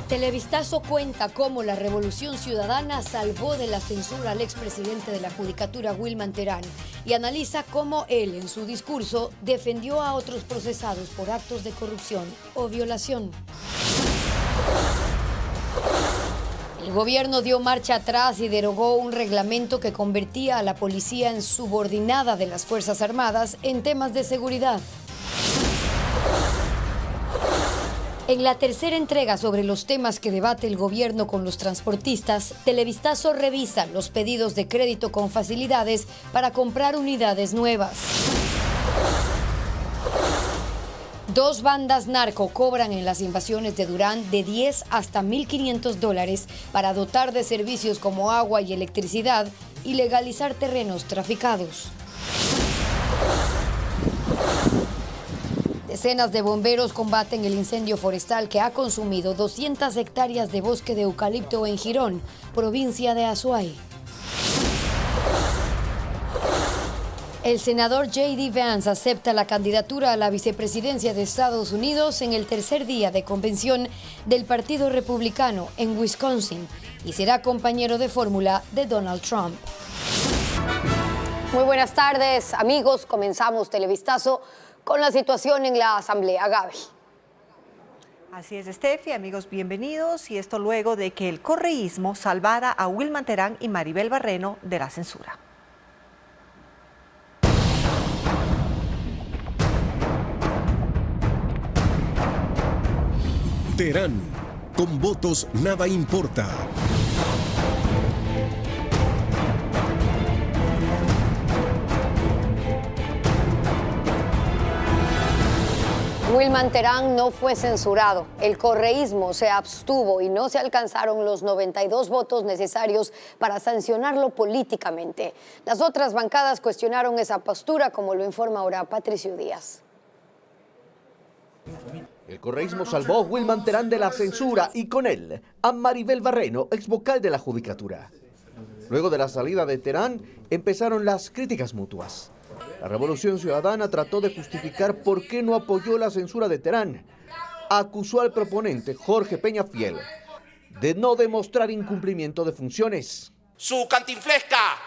Televistazo cuenta cómo la Revolución Ciudadana salvó de la censura al expresidente de la Judicatura, Wilman Terán, y analiza cómo él, en su discurso, defendió a otros procesados por actos de corrupción o violación. El gobierno dio marcha atrás y derogó un reglamento que convertía a la policía en subordinada de las Fuerzas Armadas en temas de seguridad. En la tercera entrega sobre los temas que debate el gobierno con los transportistas, Televistazo revisa los pedidos de crédito con facilidades para comprar unidades nuevas. Dos bandas narco cobran en las invasiones de Durán de $10 hasta $1.500 para dotar de servicios como agua y electricidad y legalizar terrenos traficados. Decenas de bomberos combaten el incendio forestal que ha consumido 200 hectáreas de bosque de eucalipto en Girón, provincia de Azuay. El senador J.D. Vance acepta la candidatura a la vicepresidencia de Estados Unidos en el tercer día de convención del Partido Republicano en Wisconsin y será compañero de fórmula de Donald Trump. Muy buenas tardes, amigos. Comenzamos Televistazo con la situación en la Asamblea. Gaby. Así es, Steffi, amigos, bienvenidos. Y esto luego de que el correísmo salvara a Wilman Terán y Maribel Barreno de la censura. Terán, con votos nada importa. Wilman Terán no fue censurado. El correísmo se abstuvo y no se alcanzaron los 92 votos necesarios para sancionarlo políticamente. Las otras bancadas cuestionaron esa postura, como lo informa ahora Patricio Díaz. El correísmo salvó a Wilman Terán de la censura y con él a Maribel Barreno, exvocal de la Judicatura. Luego de la salida de Terán empezaron las críticas mutuas. La Revolución Ciudadana trató de justificar por qué no apoyó la censura de Terán. Acusó al proponente, Jorge Peñafiel, de no demostrar incumplimiento de funciones. Su cantinflesca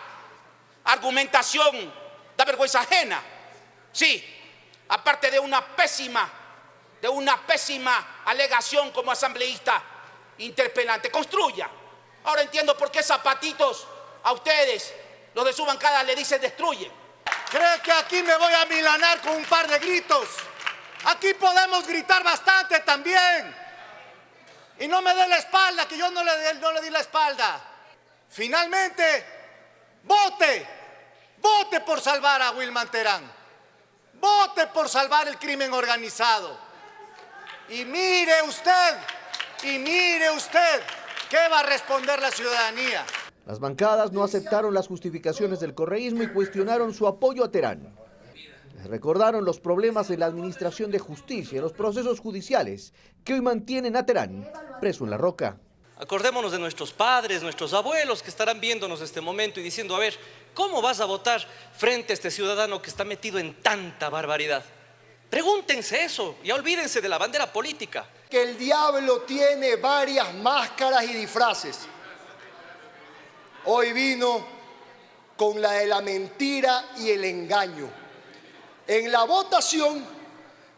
argumentación da vergüenza ajena. Sí, aparte de una pésima alegación como asambleísta interpelante. Construya. Ahora entiendo por qué Zapatitos a ustedes, los de su bancada, le dicen destruyen. ¿Cree que aquí me voy a milanar con un par de gritos? Aquí podemos gritar bastante también. Y no me dé la espalda, que yo no le di la espalda. Finalmente, vote por salvar a Wilman Terán. Vote por salvar el crimen organizado. Y mire usted, ¿qué va a responder la ciudadanía? Las bancadas no aceptaron las justificaciones del correísmo y cuestionaron su apoyo a Terán. Les recordaron los problemas en la administración de justicia y los procesos judiciales que hoy mantienen a Terán preso en La Roca. Acordémonos de nuestros padres, nuestros abuelos que estarán viéndonos este momento y diciendo, a ver, ¿cómo vas a votar frente a este ciudadano que está metido en tanta barbaridad? Pregúntense eso y olvídense de la bandera política. Que el diablo tiene varias máscaras y disfraces. Hoy vino con la de la mentira y el engaño. En la votación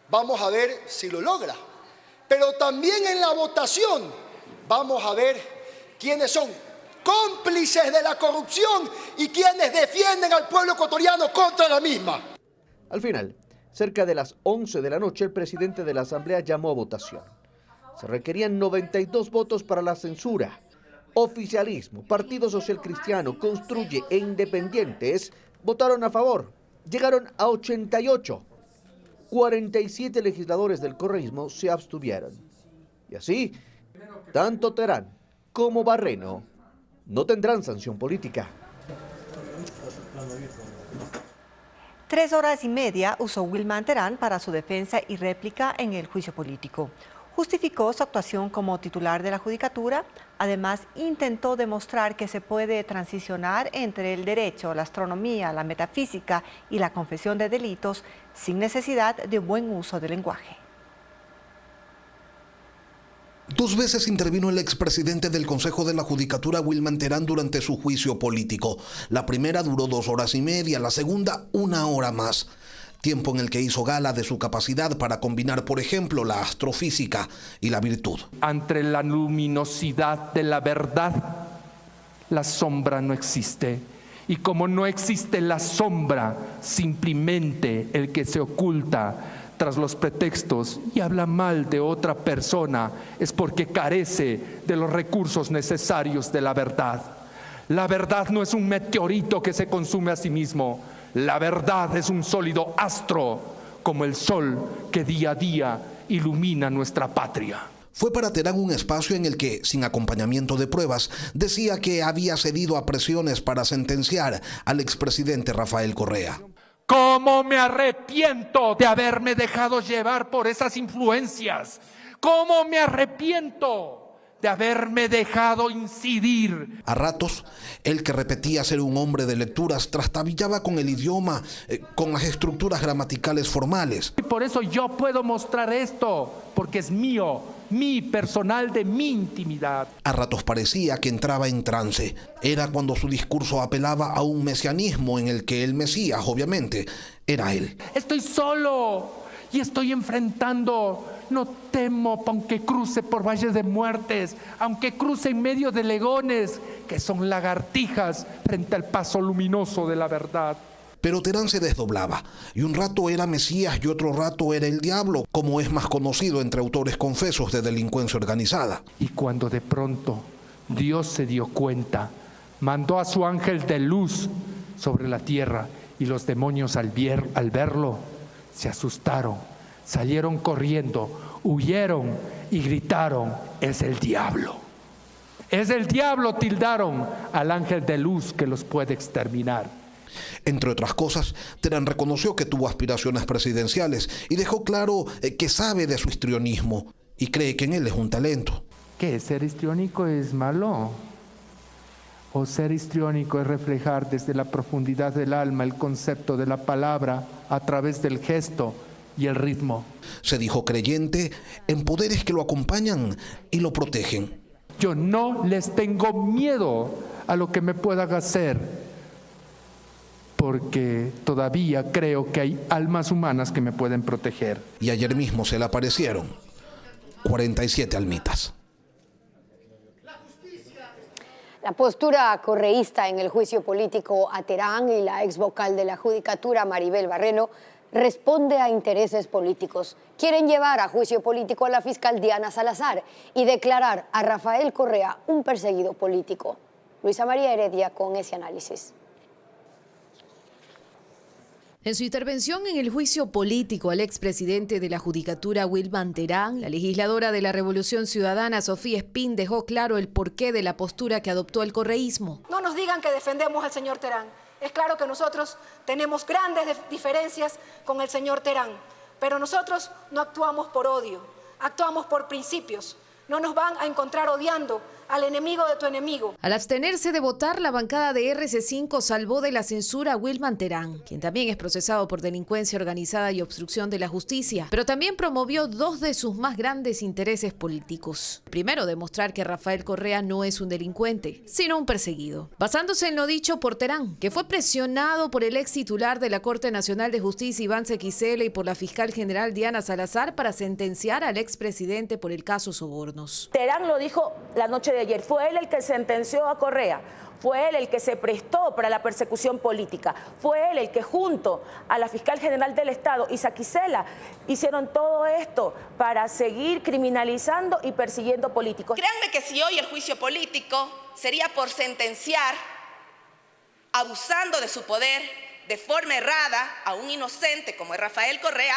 vamos a ver si lo logra. Pero también en la votación vamos a ver quiénes son cómplices de la corrupción y quienes defienden al pueblo ecuatoriano contra la misma. Al final, cerca de las 11 de la noche, el presidente de la Asamblea llamó a votación. Se requerían 92 votos para la censura. Oficialismo, Partido Social Cristiano, Construye e Independientes votaron a favor. Llegaron a 88. 47 legisladores del correísmo se abstuvieron. Y así, tanto Terán como Barreno no tendrán sanción política. 3 horas y media usó Wilman Terán para su defensa y réplica en el juicio político. Justificó su actuación como titular de la Judicatura. Además, intentó demostrar que se puede transicionar entre el derecho, la astronomía, la metafísica y la confesión de delitos sin necesidad de buen uso del lenguaje. 2 veces intervino el expresidente del Consejo de la Judicatura, Wilman Terán, durante su juicio político. La primera duró 2 horas y media, la segunda 1 hora más. Tiempo en el que hizo gala de su capacidad para combinar, por ejemplo, la astrofísica y la virtud. Ante la luminosidad de la verdad, la sombra no existe. Y como no existe la sombra, simplemente el que se oculta tras los pretextos y habla mal de otra persona es porque carece de los recursos necesarios de la verdad. La verdad no es un meteorito que se consume a sí mismo. La verdad es un sólido astro, como el sol que día a día ilumina nuestra patria. Fue para Terán un espacio en el que, sin acompañamiento de pruebas, decía que había cedido a presiones para sentenciar al expresidente Rafael Correa. ¿Cómo me arrepiento de haberme dejado llevar por esas influencias? ¿Cómo me arrepiento de haberme dejado incidir? A ratos, él, que repetía ser un hombre de lecturas, trastabillaba con el idioma, con las estructuras gramaticales formales. Y por eso yo puedo mostrar esto, porque es mío, mi personal, de mi intimidad. A ratos parecía que entraba en trance. Era cuando su discurso apelaba a un mesianismo en el que el Mesías, obviamente, era él. Estoy solo y estoy enfrentando. No temo, aunque cruce por valles de muertes, aunque cruce en medio de leones, que son lagartijas frente al paso luminoso de la verdad. Pero Terán se desdoblaba, y un rato era Mesías y otro rato era el diablo, como es más conocido entre autores confesos de delincuencia organizada. Y cuando de pronto Dios se dio cuenta, mandó a su ángel de luz sobre la tierra, y los demonios al verlo se asustaron, salieron corriendo, huyeron y gritaron: es el diablo. Es el diablo, tildaron al ángel de luz que los puede exterminar. Entre otras cosas, Terán reconoció que tuvo aspiraciones presidenciales y dejó claro que sabe de su histrionismo y cree que en él es un talento. ¿Qué? ¿Ser histriónico es malo? ¿O ser histriónico es reflejar desde la profundidad del alma el concepto de la palabra a través del gesto y el ritmo? Se dijo creyente en poderes que lo acompañan y lo protegen. Yo no les tengo miedo a lo que me puedan hacer, porque todavía creo que hay almas humanas que me pueden proteger. Y ayer mismo se le aparecieron 47 almitas. La postura correísta en el juicio político a Terán y la ex vocal de la Judicatura, Maribel Barreno, responde a intereses políticos. Quieren llevar a juicio político a la fiscal Diana Salazar y declarar a Rafael Correa un perseguido político. Luisa María Heredia con ese análisis. En su intervención en el juicio político al expresidente de la Judicatura, Wilman Terán, la legisladora de la Revolución Ciudadana, Sofía Espín, dejó claro el porqué de la postura que adoptó el correísmo. No nos digan que defendemos al señor Terán. Es claro que nosotros tenemos grandes diferencias con el señor Terán, pero nosotros no actuamos por odio, actuamos por principios. No nos van a encontrar odiando al enemigo de tu enemigo. Al abstenerse de votar, la bancada de RC5 salvó de la censura a Wilman Terán, quien también es procesado por delincuencia organizada y obstrucción de la justicia, pero también promovió 2 de sus más grandes intereses políticos. Primero, demostrar que Rafael Correa no es un delincuente, sino un perseguido, basándose en lo dicho por Terán, que fue presionado por el ex titular de la Corte Nacional de Justicia, Iván Sequicela, y por la fiscal general Diana Salazar para sentenciar al expresidente por el caso sobornos. Terán lo dijo la noche de ayer, fue él el que sentenció a Correa, fue él el que se prestó para la persecución política, fue él el que junto a la fiscal general del Estado y Sequicela hicieron todo esto para seguir criminalizando y persiguiendo políticos. Créanme que si hoy el juicio político sería por sentenciar, abusando de su poder de forma errada a un inocente como es Rafael Correa,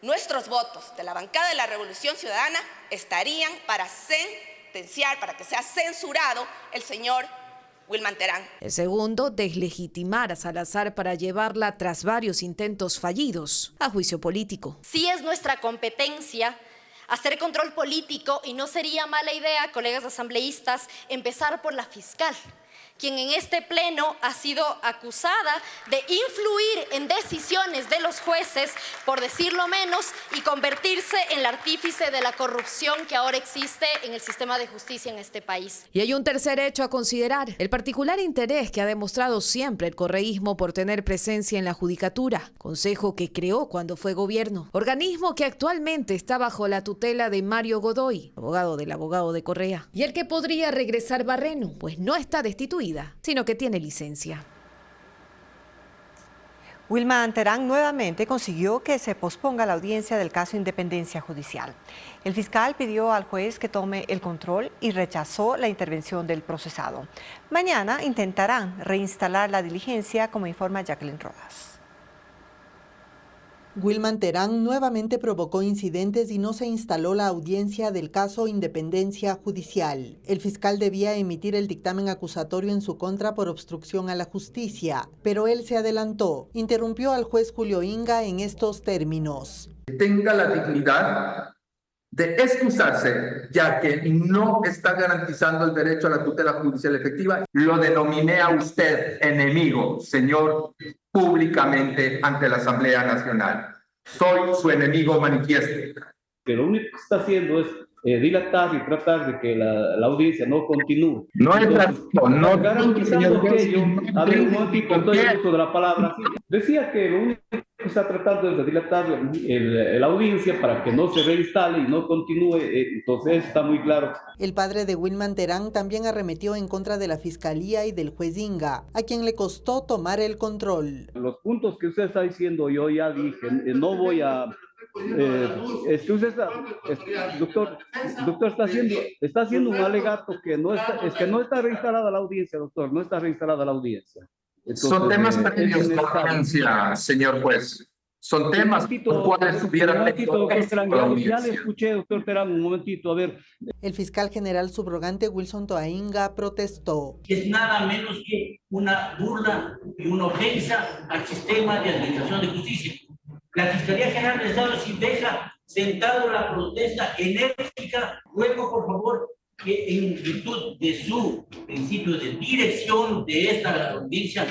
nuestros votos de la bancada de la Revolución Ciudadana estarían para sentenciar, para que sea censurado el señor Wilman Terán. El segundo, deslegitimar a Salazar para llevarla, tras varios intentos fallidos, a juicio político. Sí es nuestra competencia hacer control político y no sería mala idea, colegas asambleístas, empezar por la fiscal, quien en este pleno ha sido acusada de influir en decisiones de los los jueces, por decirlo menos, y convertirse en el artífice de la corrupción que ahora existe en el sistema de justicia en este país. Y hay un tercer hecho a considerar, el particular interés que ha demostrado siempre el correísmo por tener presencia en la Judicatura, consejo que creó cuando fue gobierno, organismo que actualmente está bajo la tutela de Mario Godoy, abogado del abogado de Correa, y el que podría regresar Barreno, pues no está destituida, sino que tiene licencia. Wilman Terán nuevamente consiguió que se posponga la audiencia del caso Independencia Judicial. El fiscal pidió al juez que tome el control y rechazó la intervención del procesado. Mañana intentarán reinstalar la diligencia, como informa Jacqueline Rodas. Wilman Terán nuevamente provocó incidentes y no se instaló la audiencia del caso Independencia Judicial. El fiscal debía emitir el dictamen acusatorio en su contra por obstrucción a la justicia, pero él se adelantó. Interrumpió al juez Julio Inga en estos términos. Tenga la dignidad de excusarse, ya que no está garantizando el derecho a la tutela judicial efectiva. Lo denominé a usted enemigo, señor, públicamente ante la Asamblea Nacional. Soy su enemigo manifiesto. Que lo único que está haciendo es dilatar y tratar de que la audiencia no continúe. No es no garantizando que yo, a ver, un momentito, estoy en uso de la palabra. Decía que lo único que está tratando es de dilatar la audiencia para que no se reinstale y no continúe, entonces está muy claro. El padre de Wilman Terán también arremetió en contra de la fiscalía y del juez Inga, a quien le costó tomar el control. Los puntos que usted está diciendo yo ya dije, no voy a... es que usted doctor está haciendo un alegato que no está reinstalada la audiencia, doctor, no está reinstalada la audiencia. Entonces, son temas previos de audiencia, señor juez. Son temas por cuales hubiera tenido ya le escuché, doctor Terán, un momentito, a ver. El fiscal general subrogante Wilson Toainga protestó. Es nada menos que una burla y una ofensa al sistema de administración de justicia. La Fiscalía General del Estado, si deja sentado la protesta enérgica, ruego por favor que en virtud de su principio de dirección de esta audiencia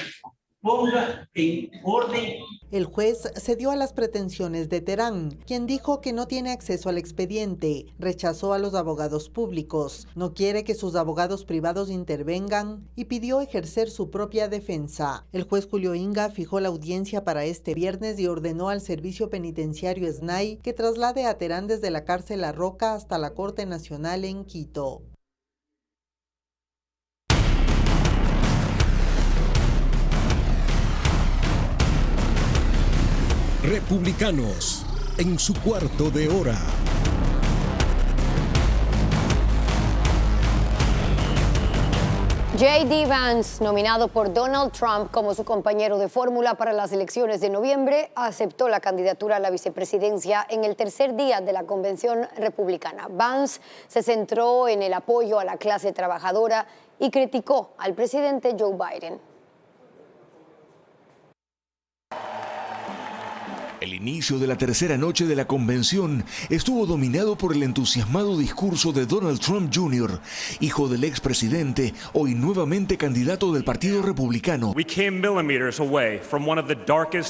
ponga en orden. El juez cedió a las pretensiones de Terán, quien dijo que no tiene acceso al expediente, rechazó a los abogados públicos, no quiere que sus abogados privados intervengan y pidió ejercer su propia defensa. El juez Julio Inga fijó la audiencia para este viernes y ordenó al Servicio Penitenciario SNAI que traslade a Terán desde la cárcel La Roca hasta la Corte Nacional en Quito. Republicanos en su cuarto de hora. J.D. Vance, nominado por Donald Trump como su compañero de fórmula para las elecciones de noviembre, aceptó la candidatura a la vicepresidencia en el tercer día de la convención republicana. Vance se centró en el apoyo a la clase trabajadora y criticó al presidente Joe Biden. El inicio de la tercera noche de la convención estuvo dominado por el entusiasmado discurso de Donald Trump Jr., hijo del expresidente, hoy nuevamente candidato del Partido Republicano.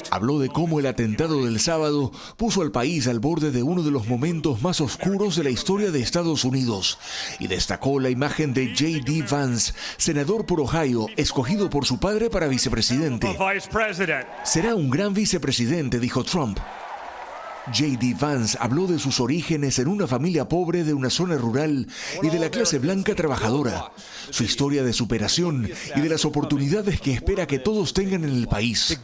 Habló de cómo el atentado del sábado puso al país al borde de uno de los momentos más oscuros de la historia de Estados Unidos y destacó la imagen de J.D. Vance, senador por Ohio, escogido por su padre para vicepresidente. Será un gran vicepresidente, dijo Trump. J.D. Vance habló de sus orígenes en una familia pobre de una zona rural y de la clase blanca trabajadora, su historia de superación y de las oportunidades que espera que todos tengan en el país.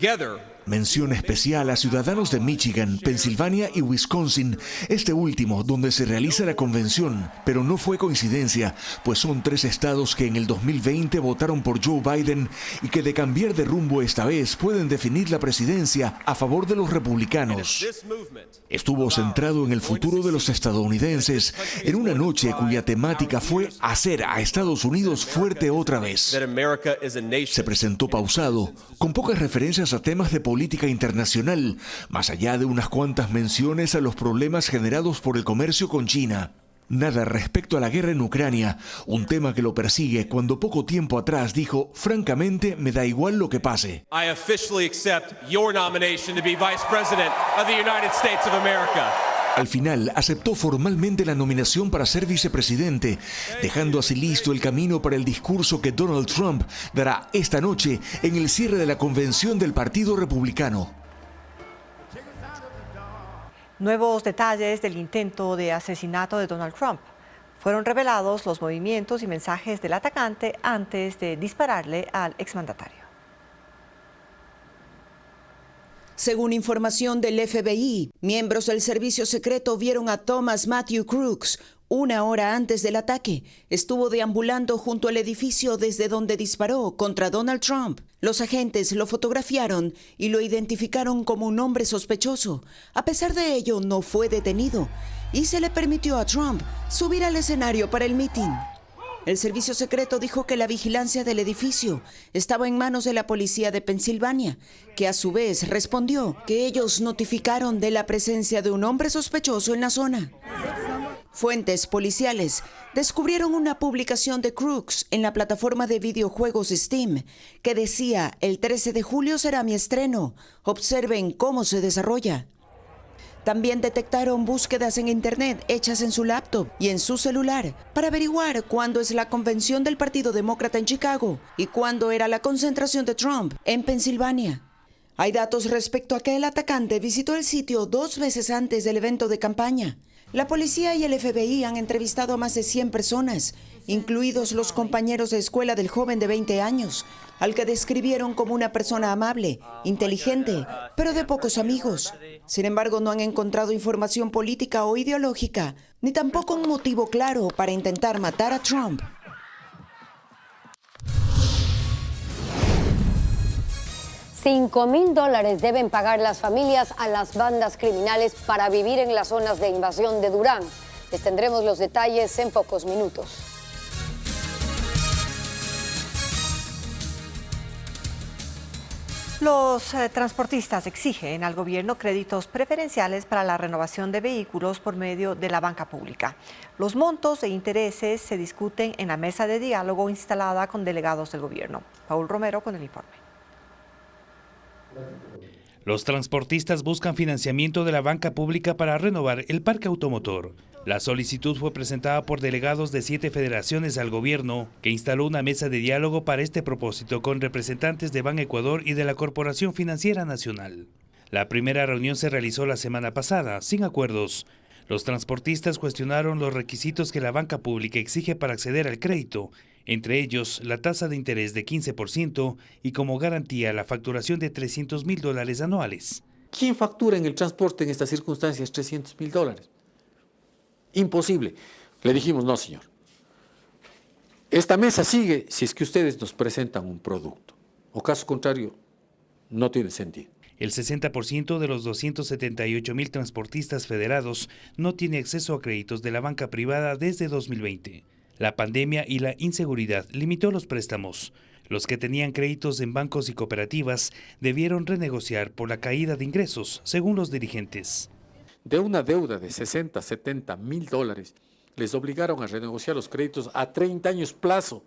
Mención especial a ciudadanos de Michigan, Pensilvania y Wisconsin, este último donde se realiza la convención, pero no fue coincidencia, pues son 3 estados que en el 2020 votaron por Joe Biden y que de cambiar de rumbo esta vez pueden definir la presidencia a favor de los republicanos. Estuvo centrado en el futuro de los estadounidenses, en una noche cuya temática fue hacer a Estados Unidos fuerte otra vez. Se presentó pausado, con pocas referencias a temas de política internacional, más allá de unas cuantas menciones a los problemas generados por el comercio con China. Nada respecto a la guerra en Ucrania, un tema que lo persigue cuando poco tiempo atrás dijo, francamente, me da igual lo que pase. I officially accept your nomination to be Vice President of the United States of America. Al final, aceptó formalmente la nominación para ser vicepresidente, dejando así listo el camino para el discurso que Donald Trump dará esta noche en el cierre de la convención del Partido Republicano. Nuevos detalles del intento de asesinato de Donald Trump. Fueron revelados los movimientos y mensajes del atacante antes de dispararle al exmandatario. Según información del FBI, miembros del servicio secreto vieron a Thomas Matthew Crooks 1 hora antes del ataque. Estuvo deambulando junto al edificio desde donde disparó contra Donald Trump. Los agentes lo fotografiaron y lo identificaron como un hombre sospechoso. A pesar de ello, no fue detenido y se le permitió a Trump subir al escenario para el mitin. El servicio secreto dijo que la vigilancia del edificio estaba en manos de la policía de Pensilvania, que a su vez respondió que ellos notificaron de la presencia de un hombre sospechoso en la zona. Fuentes policiales descubrieron una publicación de Crooks en la plataforma de videojuegos Steam que decía: el 13 de julio será mi estreno, observen cómo se desarrolla. También detectaron búsquedas en Internet hechas en su laptop y en su celular para averiguar cuándo es la convención del Partido Demócrata en Chicago y cuándo era la concentración de Trump en Pensilvania. Hay datos respecto a que el atacante visitó el sitio 2 veces antes del evento de campaña. La policía y el FBI han entrevistado a más de 100 personas, incluidos los compañeros de escuela del joven de 20 años, al que describieron como una persona amable, inteligente, pero de pocos amigos. Sin embargo, no han encontrado información política o ideológica, ni tampoco un motivo claro para intentar matar a Trump. $5,000 deben pagar las familias a las bandas criminales para vivir en las zonas de invasión de Durán. Les tendremos los detalles en pocos minutos. Los transportistas exigen al gobierno créditos preferenciales para la renovación de vehículos por medio de la banca pública. Los montos e intereses se discuten en la mesa de diálogo instalada con delegados del gobierno. Paul Romero con el informe. Los transportistas buscan financiamiento de la banca pública para renovar el parque automotor. La solicitud fue presentada por delegados de 7 federaciones al gobierno, que instaló una mesa de diálogo para este propósito con representantes de Ban Ecuador y de la Corporación Financiera Nacional. La primera reunión se realizó la semana pasada, sin acuerdos. Los transportistas cuestionaron los requisitos que la banca pública exige para acceder al crédito, entre ellos la tasa de interés de 15% y como garantía la facturación de $300,000 anuales. ¿Quién factura en el transporte en estas circunstancias $300,000? Imposible. Le dijimos, no, señor. Esta mesa sigue si es que ustedes nos presentan un producto. O caso contrario, no tiene sentido. El 60% de los 278,000 transportistas federados no tiene acceso a créditos de la banca privada desde 2020. La pandemia y la inseguridad limitó los préstamos. Los que tenían créditos en bancos y cooperativas debieron renegociar por la caída de ingresos, según los dirigentes. De una deuda de $60, $70,000, les obligaron a renegociar los créditos a 30 años plazo.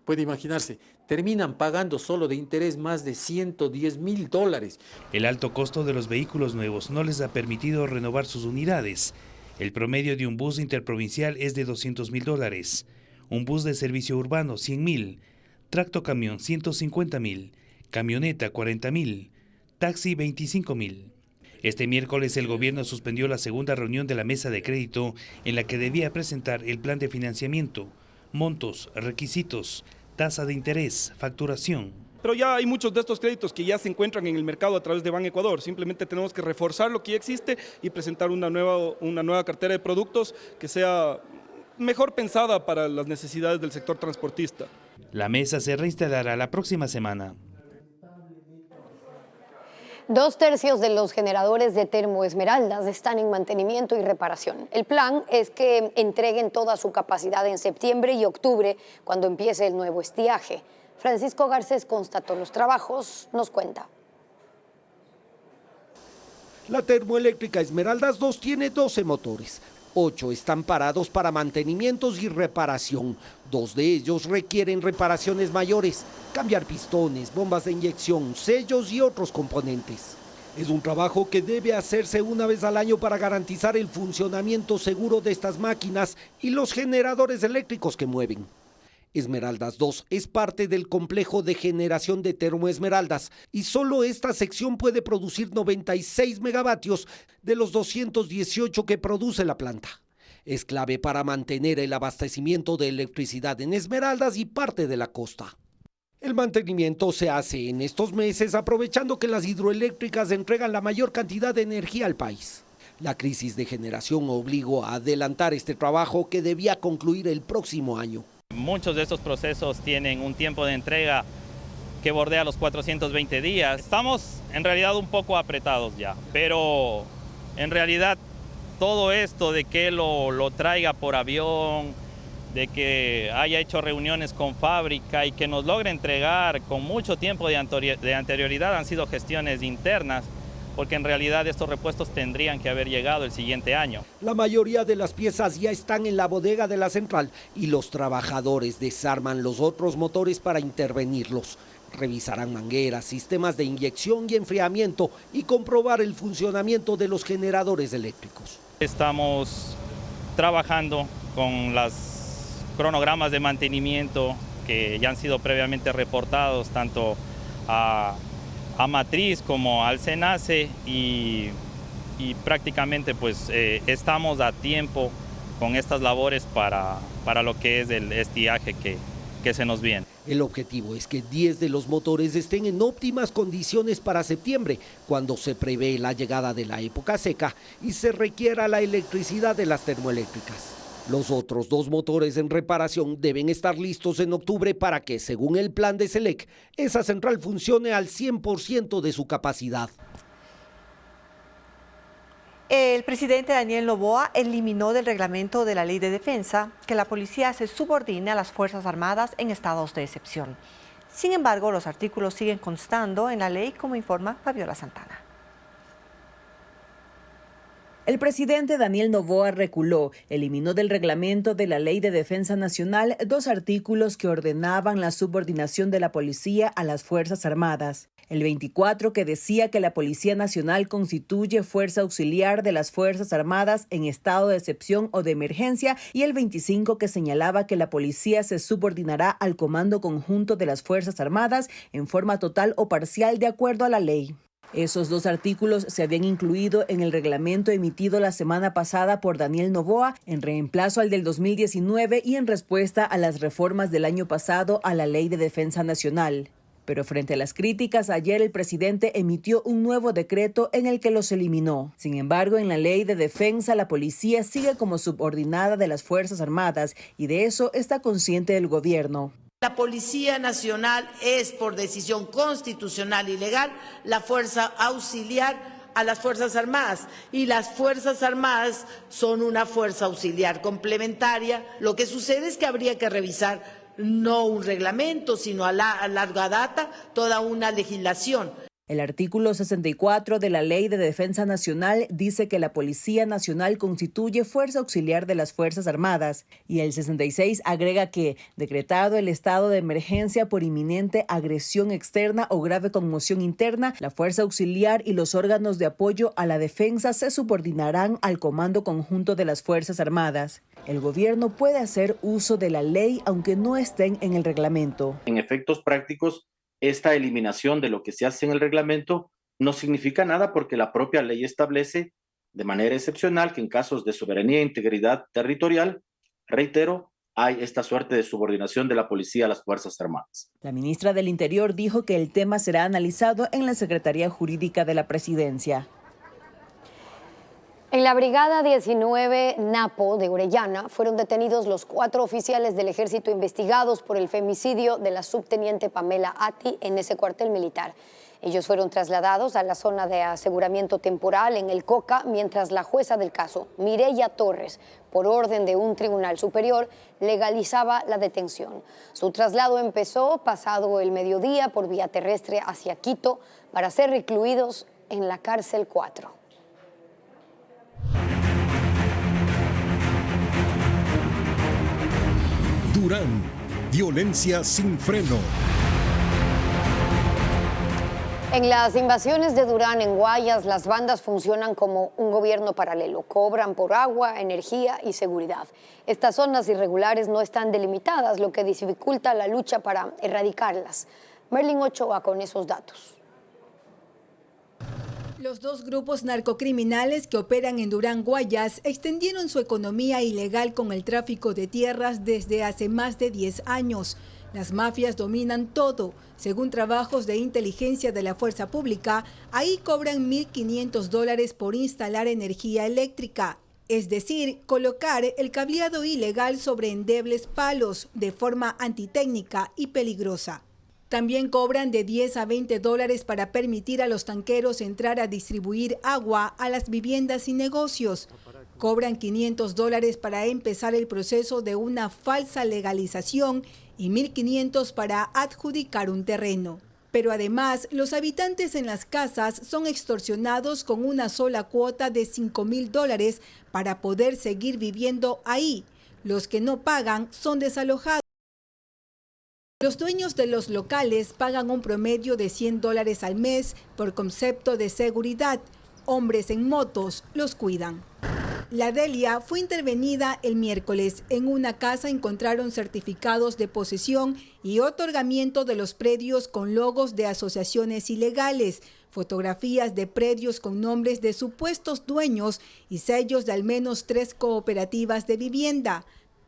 Puede imaginarse, terminan pagando solo de interés más de $110,000. El alto costo de los vehículos nuevos no les ha permitido renovar sus unidades. El promedio de un bus interprovincial es de $200,000, un bus de servicio urbano $100,000, tractocamión $150,000, camioneta $40,000, taxi $25,000. Este miércoles el gobierno suspendió la segunda reunión de la mesa de crédito en la que debía presentar el plan de financiamiento, montos, requisitos, tasa de interés, facturación. Pero ya hay muchos de estos créditos que ya se encuentran en el mercado a través de Ban Ecuador. Simplemente tenemos que reforzar lo que ya existe y presentar una nueva cartera de productos que sea mejor pensada para las necesidades del sector transportista. La mesa se reinstalará la próxima semana. 2/3 de los generadores de Termoesmeraldas están en mantenimiento y reparación. El plan es que entreguen toda su capacidad en septiembre y octubre, cuando empiece el nuevo estiaje. Francisco Garcés constató los trabajos, nos cuenta. La termoeléctrica Esmeraldas 2 tiene 12 motores. 8 están parados para mantenimientos y reparación. 2 de ellos requieren reparaciones mayores, cambiar pistones, bombas de inyección, sellos y otros componentes. Es un trabajo que debe hacerse una vez al año para garantizar el funcionamiento seguro de estas máquinas y los generadores eléctricos que mueven. Esmeraldas 2 es parte del complejo de generación de Termoesmeraldas y solo esta sección puede producir 96 megavatios de los 218 que produce la planta. Es clave para mantener el abastecimiento de electricidad en Esmeraldas y parte de la costa. El mantenimiento se hace en estos meses aprovechando que las hidroeléctricas entregan la mayor cantidad de energía al país. La crisis de generación obligó a adelantar este trabajo que debía concluir el próximo año. Muchos de estos procesos tienen un tiempo de entrega que bordea los 420 días. Estamos en realidad un poco apretados ya, pero en realidad todo esto de que lo traiga por avión, de que haya hecho reuniones con fábrica y que nos logre entregar con mucho tiempo de anterioridad han sido gestiones internas, porque en realidad estos repuestos tendrían que haber llegado el siguiente año. La mayoría de las piezas ya están en la bodega de la central y los trabajadores desarman los otros motores para intervenirlos. Revisarán mangueras, sistemas de inyección y enfriamiento y comprobar el funcionamiento de los generadores eléctricos. Estamos trabajando con los cronogramas de mantenimiento que ya han sido previamente reportados tanto a Matriz como al SENACE y prácticamente pues estamos a tiempo con estas labores para lo que es el estiaje que se nos viene. El objetivo es que 10 de los motores estén en óptimas condiciones para septiembre, cuando se prevé la llegada de la época seca y se requiera la electricidad de las termoeléctricas. Los otros 2 motores en reparación deben estar listos en octubre para que, según el plan de SELEC, esa central funcione al 100% de su capacidad. El presidente Daniel Noboa eliminó del reglamento de la Ley de Defensa que la policía se subordine a las Fuerzas Armadas en estados de excepción. Sin embargo, los artículos siguen constando en la ley, como informa Fabiola Santana. El presidente Daniel Noboa reculó, eliminó del reglamento de la Ley de Defensa Nacional 2 artículos que ordenaban la subordinación de la policía a las Fuerzas Armadas. El 24, que decía que la Policía Nacional constituye fuerza auxiliar de las Fuerzas Armadas en estado de excepción o de emergencia, y el 25, que señalaba que la policía se subordinará al Comando Conjunto de las Fuerzas Armadas en forma total o parcial de acuerdo a la ley. Esos 2 artículos se habían incluido en el reglamento emitido la semana pasada por Daniel Noboa en reemplazo al del 2019 y en respuesta a las reformas del año pasado a la Ley de Defensa Nacional. Pero frente a las críticas, ayer el presidente emitió un nuevo decreto en el que los eliminó. Sin embargo, en la Ley de Defensa, la policía sigue como subordinada de las Fuerzas Armadas y de eso está consciente el gobierno. La Policía Nacional es, por decisión constitucional y legal, la fuerza auxiliar a las Fuerzas Armadas, y las Fuerzas Armadas son una fuerza auxiliar complementaria. Lo que sucede es que habría que revisar no un reglamento, sino a larga data toda una legislación. El artículo 64 de la Ley de Defensa Nacional dice que la Policía Nacional constituye fuerza auxiliar de las Fuerzas Armadas, y el 66 agrega que, decretado el estado de emergencia por inminente agresión externa o grave conmoción interna, la fuerza auxiliar y los órganos de apoyo a la defensa se subordinarán al Comando Conjunto de las Fuerzas Armadas. El gobierno puede hacer uso de la ley aunque no estén en el reglamento. En efectos prácticos, esta eliminación de lo que se hace en el reglamento no significa nada, porque la propia ley establece de manera excepcional que en casos de soberanía e integridad territorial, reitero, hay esta suerte de subordinación de la policía a las Fuerzas Armadas. La ministra del Interior dijo que el tema será analizado en la Secretaría Jurídica de la Presidencia. En la Brigada 19 Napo de Orellana fueron detenidos los 4 oficiales del ejército investigados por el femicidio de la subteniente Pamela Atti en ese cuartel militar. Ellos fueron trasladados a la zona de aseguramiento temporal en el Coca, mientras la jueza del caso, Mireya Torres, por orden de un tribunal superior, legalizaba la detención. Su traslado empezó pasado el mediodía por vía terrestre hacia Quito para ser recluidos en la cárcel 4. Durán, violencia sin freno. En las invasiones de Durán, en Guayas, las bandas funcionan como un gobierno paralelo. Cobran por agua, energía y seguridad. Estas zonas irregulares no están delimitadas, lo que dificulta la lucha para erradicarlas. Merlin Ochoa con esos datos. Los dos grupos narcocriminales que operan en Durán, Guayas, extendieron su economía ilegal con el tráfico de tierras desde hace más de 10 años. Las mafias dominan todo. Según trabajos de inteligencia de la fuerza pública, ahí cobran $1.500 por instalar energía eléctrica, es decir, colocar el cableado ilegal sobre endebles palos de forma antitécnica y peligrosa. También cobran de $10 a $20 para permitir a los tanqueros entrar a distribuir agua a las viviendas y negocios. Cobran $500 para empezar el proceso de una falsa legalización y $1.500 para adjudicar un terreno. Pero además, los habitantes en las casas son extorsionados con una sola cuota de $5.000 para poder seguir viviendo ahí. Los que no pagan son desalojados. Los dueños de los locales pagan un promedio de $100 al mes por concepto de seguridad. Hombres en motos los cuidan. La Delia fue intervenida el miércoles. En una casa encontraron certificados de posesión y otorgamiento de los predios con logos de asociaciones ilegales, fotografías de predios con nombres de supuestos dueños y sellos de al menos 3 cooperativas de vivienda.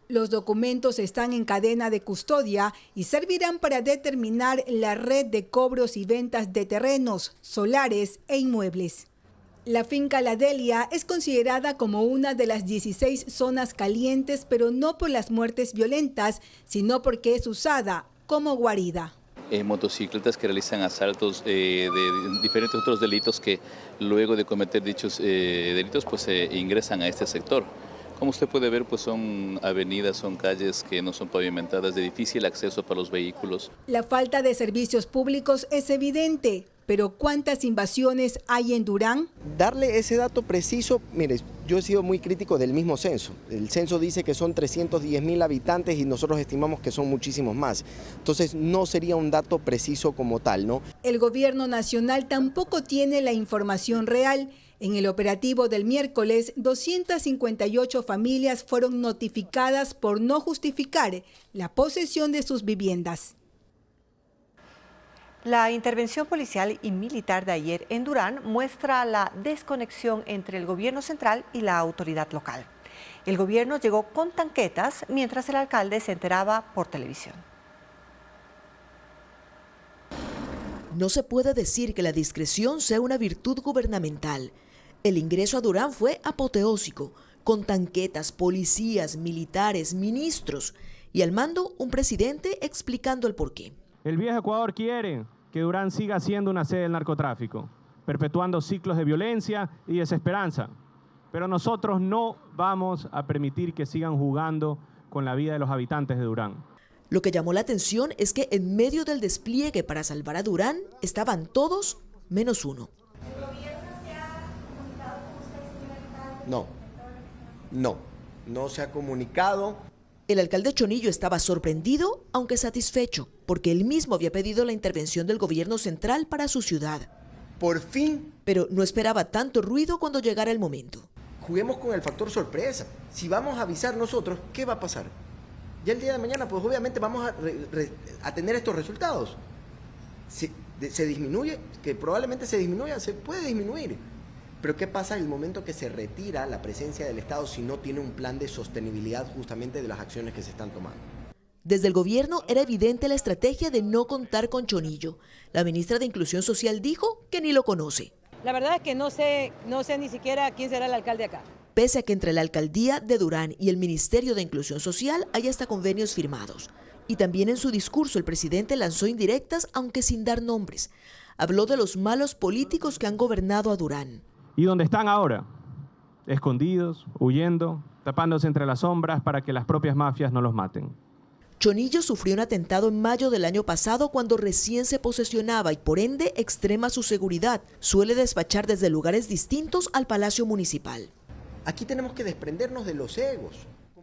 Los documentos están en cadena de custodia y servirán para determinar la red de cobros y ventas de terrenos, solares e inmuebles. La finca La Delia es considerada como una de las 16 zonas calientes, pero no por las muertes violentas, sino porque es usada como guarida. Motocicletas que realizan asaltos de diferentes otros delitos que luego de cometer dichos delitos pues ingresan a este sector. Como usted puede ver, pues son avenidas, son calles que no son pavimentadas, de difícil acceso para los vehículos. La falta de servicios públicos es evidente, pero ¿cuántas invasiones hay en Durán? Darle ese dato preciso, mire, yo he sido muy crítico del mismo censo. El censo dice que son 310.000 habitantes y nosotros estimamos que son muchísimos más. Entonces no sería un dato preciso como tal, ¿no? El gobierno nacional tampoco tiene la información real. En el operativo del miércoles, 258 familias fueron notificadas por no justificar la posesión de sus viviendas. La intervención policial y militar de ayer en Durán muestra la desconexión entre el gobierno central y la autoridad local. El gobierno llegó con tanquetas mientras el alcalde se enteraba por televisión. No se puede decir que la discreción sea una virtud gubernamental. El ingreso a Durán fue apoteósico, con tanquetas, policías, militares, ministros y al mando un presidente explicando el porqué. El viejo Ecuador quiere que Durán siga siendo una sede del narcotráfico, perpetuando ciclos de violencia y desesperanza. Pero nosotros no vamos a permitir que sigan jugando con la vida de los habitantes de Durán. Lo que llamó la atención es que en medio del despliegue para salvar a Durán estaban todos menos uno. No se ha comunicado. El alcalde Chonillo estaba sorprendido, aunque satisfecho, porque él mismo había pedido la intervención del gobierno central para su ciudad. Por fin. Pero no esperaba tanto ruido cuando llegara el momento. Juguemos con el factor sorpresa. Si vamos a avisar nosotros, ¿qué va a pasar? Ya el día de mañana, pues obviamente vamos a tener estos resultados. Se disminuye, que probablemente se disminuya, se puede disminuir. Pero ¿qué pasa en el momento que se retira la presencia del Estado si no tiene un plan de sostenibilidad justamente de las acciones que se están tomando? Desde el gobierno era evidente la estrategia de no contar con Chonillo. La ministra de Inclusión Social dijo que ni lo conoce. La verdad es que no sé ni siquiera quién será el alcalde acá. Pese a que entre la alcaldía de Durán y el Ministerio de Inclusión Social hay hasta convenios firmados. Y también en su discurso el presidente lanzó indirectas, aunque sin dar nombres. Habló de los malos políticos que han gobernado a Durán. ¿Y dónde están ahora? Escondidos, huyendo, tapándose entre las sombras para que las propias mafias no los maten. Chonillo sufrió un atentado en mayo del año pasado cuando recién se posesionaba y por ende extrema su seguridad. Suele despachar desde lugares distintos al Palacio Municipal. Aquí tenemos que desprendernos de los egos.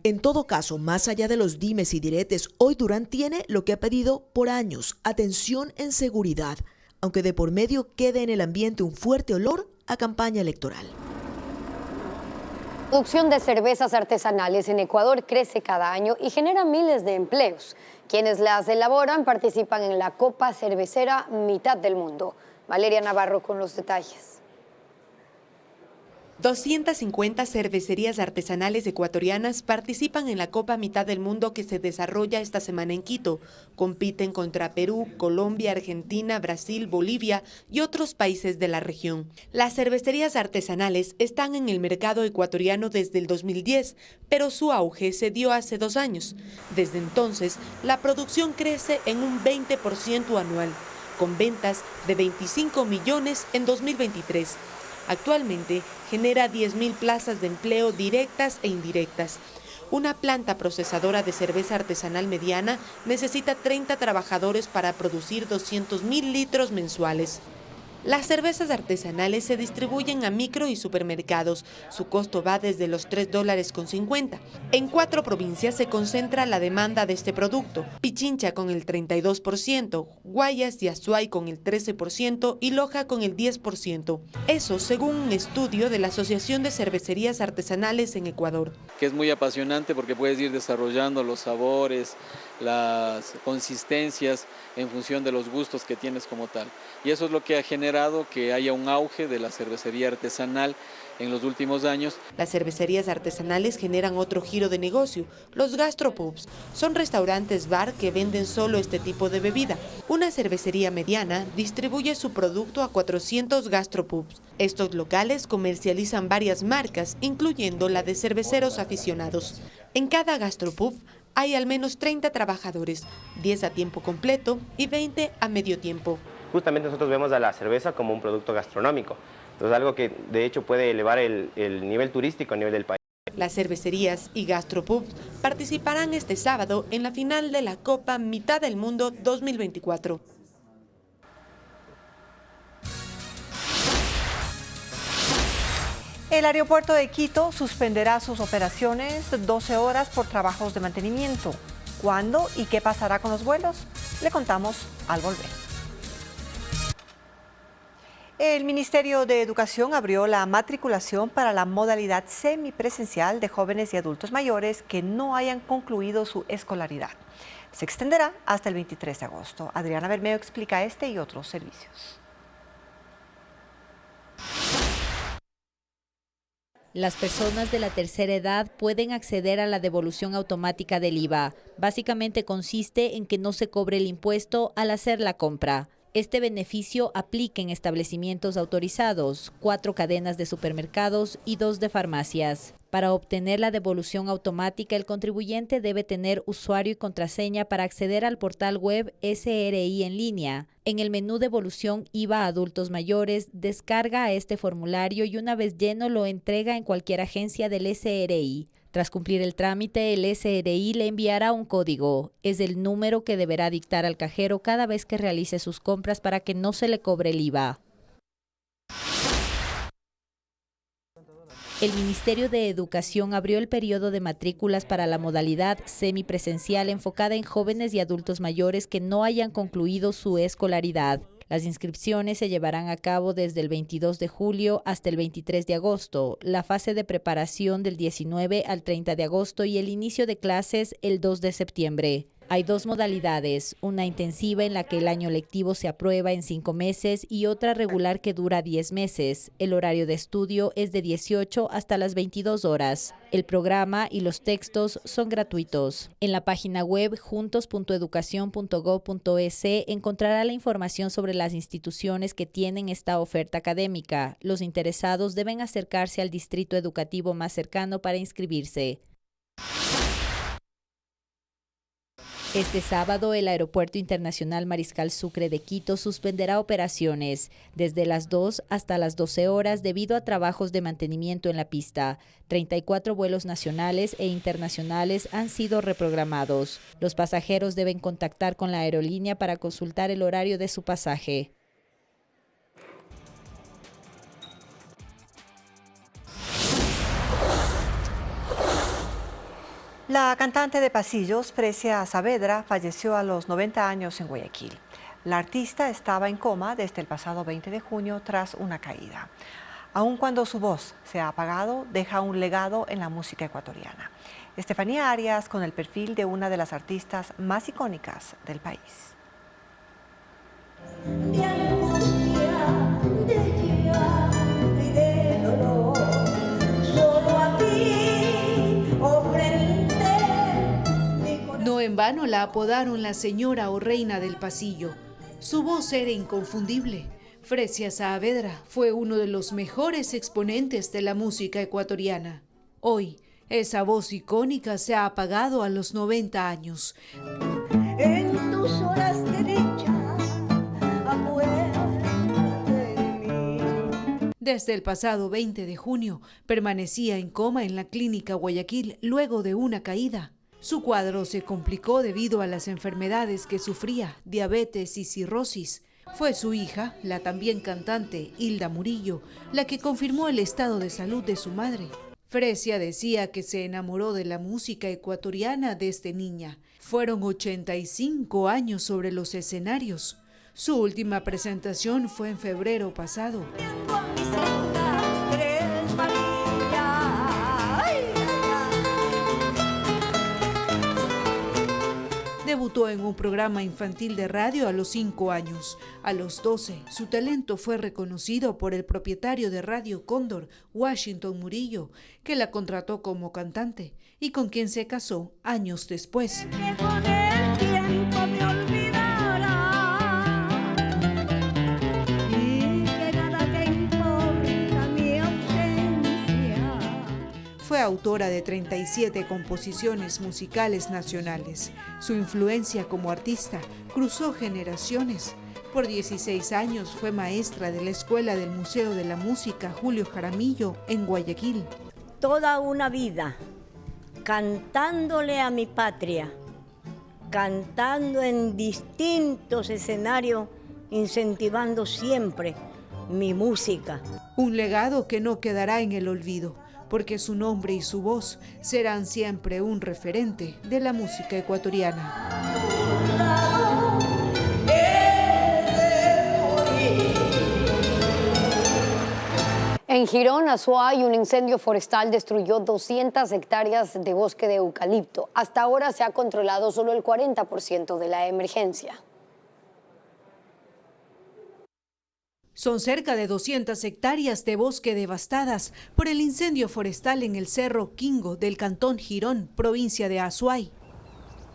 En todo caso, más allá de los dimes y diretes, hoy Durán tiene lo que ha pedido por años: atención en seguridad, aunque de por medio quede en el ambiente un fuerte olor a campaña electoral. La producción de cervezas artesanales en Ecuador crece cada año y genera miles de empleos. Quienes las elaboran participan en la Copa Cervecera Mitad del Mundo. Valeria Navarro con los detalles. 250 cervecerías artesanales ecuatorianas participan en la Copa Mitad del Mundo que se desarrolla esta semana en Quito. Compiten contra Perú, Colombia, Argentina, Brasil, Bolivia y otros países de la región. Las cervecerías artesanales están en el mercado ecuatoriano desde el 2010, pero su auge se dio hace 2 años. Desde entonces, la producción crece en un 20% anual, con ventas de 25 millones en 2023. Actualmente genera 10.000 plazas de empleo directas e indirectas. Una planta procesadora de cerveza artesanal mediana necesita 30 trabajadores para producir 200.000 litros mensuales. Las cervezas artesanales se distribuyen a micro y supermercados. Su costo va desde los $3.50. En 4 provincias se concentra la demanda de este producto: Pichincha con el 32%, Guayas y Azuay con el 13% y Loja con el 10%. Eso según un estudio de la Asociación de Cervecerías Artesanales en Ecuador. Que es muy apasionante porque puedes ir desarrollando los sabores, las consistencias en función de los gustos que tienes como tal. Y eso es lo que ha generado que haya un auge de la cervecería artesanal en los últimos años. Las cervecerías artesanales generan otro giro de negocio: los gastropubs. Son restaurantes bar que venden solo este tipo de bebida. Una cervecería mediana distribuye su producto a 400 gastropubs. Estos locales comercializan varias marcas, incluyendo la de cerveceros aficionados. En cada gastropub hay al menos 30 trabajadores, 10 a tiempo completo y 20 a medio tiempo. Justamente nosotros vemos a la cerveza como un producto gastronómico, entonces algo que de hecho puede elevar el nivel turístico a nivel del país. Las cervecerías y gastropubs participarán este sábado en la final de la Copa Mitad del Mundo 2024. El aeropuerto de Quito suspenderá sus operaciones 12 horas por trabajos de mantenimiento. ¿Cuándo y qué pasará con los vuelos? Le contamos al volver. El Ministerio de Educación abrió la matriculación para la modalidad semipresencial de jóvenes y adultos mayores que no hayan concluido su escolaridad. Se extenderá hasta el 23 de agosto. Adriana Bermeo explica este y otros servicios. Las personas de la tercera edad pueden acceder a la devolución automática del IVA. Básicamente consiste en que no se cobre el impuesto al hacer la compra. Este beneficio aplica en establecimientos autorizados, 4 cadenas de supermercados y 2 de farmacias. Para obtener la devolución automática, el contribuyente debe tener usuario y contraseña para acceder al portal web SRI en línea. En el menú Devolución IVA a adultos mayores, descarga este formulario y una vez lleno lo entrega en cualquier agencia del SRI. Tras cumplir el trámite, el SRI le enviará un código. Es el número que deberá dictar al cajero cada vez que realice sus compras para que no se le cobre el IVA. El Ministerio de Educación abrió el periodo de matrículas para la modalidad semipresencial enfocada en jóvenes y adultos mayores que no hayan concluido su escolaridad. Las inscripciones se llevarán a cabo desde el 22 de julio hasta el 23 de agosto, la fase de preparación del 19 al 30 de agosto y el inicio de clases el 2 de septiembre. Hay 2 modalidades, una intensiva en la que el año lectivo se aprueba en 5 meses y otra regular que dura 10 meses. El horario de estudio es de 18 hasta las 22 horas. El programa y los textos son gratuitos. En la página web juntos.educacion.gov.es encontrará la información sobre las instituciones que tienen esta oferta académica. Los interesados deben acercarse al distrito educativo más cercano para inscribirse. Este sábado, el Aeropuerto Internacional Mariscal Sucre de Quito suspenderá operaciones desde las 2 hasta las 12 horas debido a trabajos de mantenimiento en la pista. 34 vuelos nacionales e internacionales han sido reprogramados. Los pasajeros deben contactar con la aerolínea para consultar el horario de su pasaje. La cantante de pasillos, Fresia Saavedra, falleció a los 90 años en Guayaquil. La artista estaba en coma desde el pasado 20 de junio tras una caída. Aun cuando su voz se ha apagado, deja un legado en la música ecuatoriana. Estefanía Arias con el perfil de una de las artistas más icónicas del país. No en vano la apodaron la señora o reina del pasillo. Su voz era inconfundible. Fresia Saavedra fue uno de los mejores exponentes de la música ecuatoriana. Hoy, esa voz icónica se ha apagado a los 90 años. En tus horas de dicha, acuérdate de mí. Desde el pasado 20 de junio, permanecía en coma en la clínica Guayaquil luego de una caída. Su cuadro se complicó debido a las enfermedades que sufría, diabetes y cirrosis. Fue su hija, la también cantante Hilda Murillo, la que confirmó el estado de salud de su madre. Fresia decía que se enamoró de la música ecuatoriana desde niña. Fueron 85 años sobre los escenarios. Su última presentación fue en febrero pasado. Debutó en un programa infantil de radio a los 5 años. A los 12, su talento fue reconocido por el propietario de Radio Cóndor, Washington Murillo, que la contrató como cantante y con quien se casó años después. Fue autora de 37 composiciones musicales nacionales. Su influencia como artista cruzó generaciones. Por 16 años fue maestra de la Escuela del Museo de la Música Julio Jaramillo en Guayaquil. Toda una vida cantándole a mi patria, cantando en distintos escenarios, incentivando siempre mi música. Un legado que no quedará en el olvido, porque su nombre y su voz serán siempre un referente de la música ecuatoriana. En Girón, Azuay, un incendio forestal destruyó 200 hectáreas de bosque de eucalipto. Hasta ahora se ha controlado solo el 40% de la emergencia. Son cerca de 200 hectáreas de bosque devastadas por el incendio forestal en el Cerro Quingo del cantón Girón, provincia de Azuay.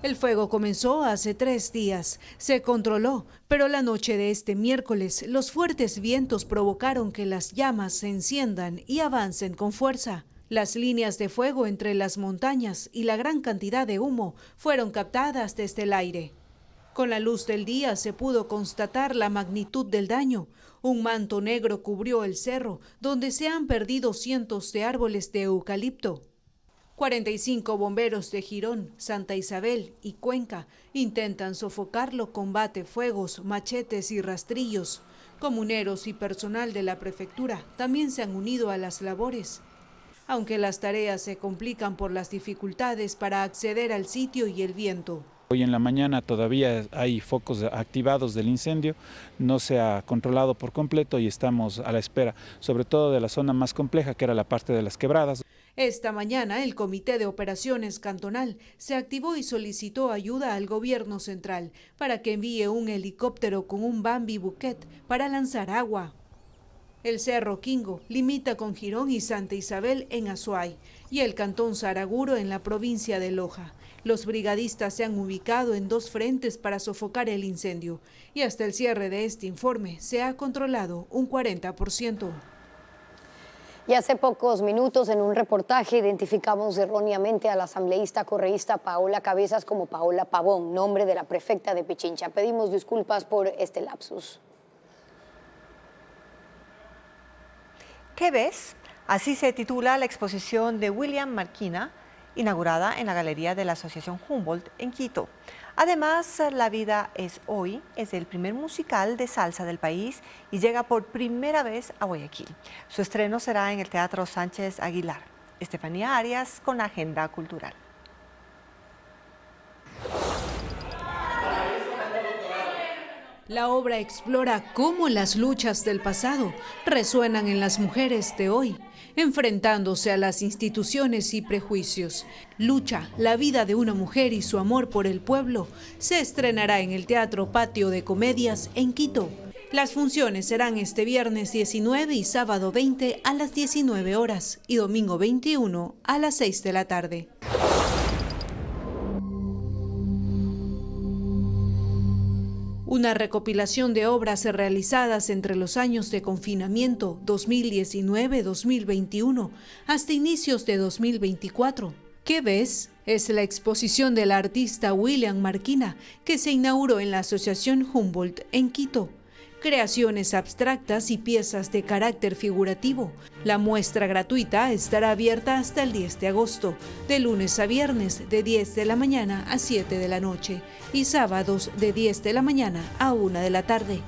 El fuego comenzó hace 3 días, se controló, pero la noche de este miércoles los fuertes vientos provocaron que las llamas se enciendan y avancen con fuerza. Las líneas de fuego entre las montañas y la gran cantidad de humo fueron captadas desde el aire. Con la luz del día se pudo constatar la magnitud del daño. Un manto negro cubrió el cerro, donde se han perdido cientos de árboles de eucalipto. 45 bomberos de Girón, Santa Isabel y Cuenca intentan sofocarlo con batefuegos, machetes y rastrillos. Comuneros y personal de la prefectura también se han unido a las labores. Aunque las tareas se complican por las dificultades para acceder al sitio y el viento. Hoy en la mañana todavía hay focos activados del incendio, no se ha controlado por completo y estamos a la espera, sobre todo de la zona más compleja que era la parte de las quebradas. Esta mañana el Comité de Operaciones Cantonal se activó y solicitó ayuda al gobierno central para que envíe un helicóptero con un Bambi Buquet para lanzar agua. El Cerro Quingo limita con Girón y Santa Isabel en Azuay y el cantón Saraguro en la provincia de Loja. Los brigadistas se han ubicado en 2 frentes para sofocar el incendio y hasta el cierre de este informe se ha controlado un 40%. Y hace pocos minutos en un reportaje identificamos erróneamente a la asambleísta correísta Paola Cabezas como Paola Pavón, nombre de la prefecta de Pichincha. Pedimos disculpas por este lapsus. ¿Qué ves? Así se titula la exposición de William Marquina, inaugurada en la Galería de la Asociación Humboldt en Quito. Además, La vida es hoy es el primer musical de salsa del país y llega por primera vez a Guayaquil. Su estreno será en el Teatro Sánchez Aguilar. Estefanía Arias con Agenda Cultural. La obra explora cómo las luchas del pasado resuenan en las mujeres de hoy, enfrentándose a las instituciones y prejuicios. Lucha, la vida de una mujer y su amor por el pueblo, se estrenará en el Teatro Patio de Comedias en Quito. Las funciones serán este viernes 19 y sábado 20 a las 19 horas y domingo 21 a las 6 de la tarde. Una recopilación de obras realizadas entre los años de confinamiento 2019-2021 hasta inicios de 2024. ¿Qué ves? Es la exposición del artista William Marquina, que se inauguró en la Asociación Humboldt en Quito. Creaciones abstractas y piezas de carácter figurativo. La muestra gratuita estará abierta hasta el 10 de agosto, de lunes a viernes de 10 de la mañana a 7 de la noche y sábados de 10 de la mañana a 1 de la tarde.